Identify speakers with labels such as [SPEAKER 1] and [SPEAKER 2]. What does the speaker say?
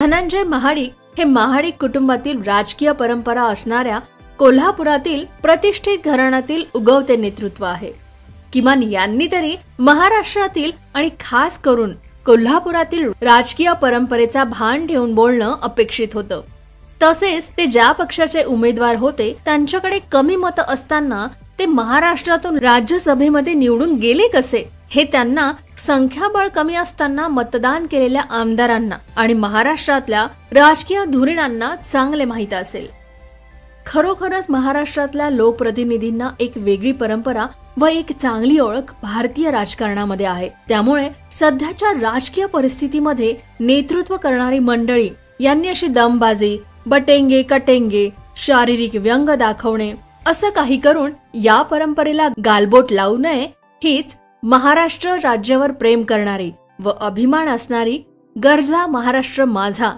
[SPEAKER 1] धनंजय महाडिक हे महाडिक कुटुंबातील राजकीय परंपरा असणाऱ्या कोल्हापुरातील प्रतिष्ठित घराण्यातील उगवते नेतृत्व आहे। किमान यांनी तरी महाराष्ट्रातील आणि खास करून कोल्हापुरातील राजकीय परंपरेचा भान ठेवून बोलणं अपेक्षित होतं। तसेच ते ज्या पक्षाचे उमेदवार होते त्यांच्याकडे कमी मतं असताना ते महाराष्ट्रातून राज्यसभेमध्ये निवडून गेले कसे, हे त्यांना संख्याबळ कमी असताना मतदान केलेल्या आमदारांना आणि महाराष्ट्रातल्या राजकीय धुरीणांना चांगले माहित असेल। खरोखरच महाराष्ट्रातल्या लोकप्रतिनिधींना एक वेगळी परंपरा व एक चांगली ओळख भारतीय राजकारणामध्ये आहे। त्यामुळे सध्याच्या राजकीय परिस्थितीमध्ये नेतृत्व करणारी मंडळी यांनी अशी दमबाजी, बटेंगे कटेंगे, शारीरिक व्यंग दाखवणे असं काही करून या परंपरेला गालबोट लावू नये, हीच महाराष्ट्र राज्यावर प्रेम करणारी व अभिमान असणारी गर्जा महाराष्ट्र माझा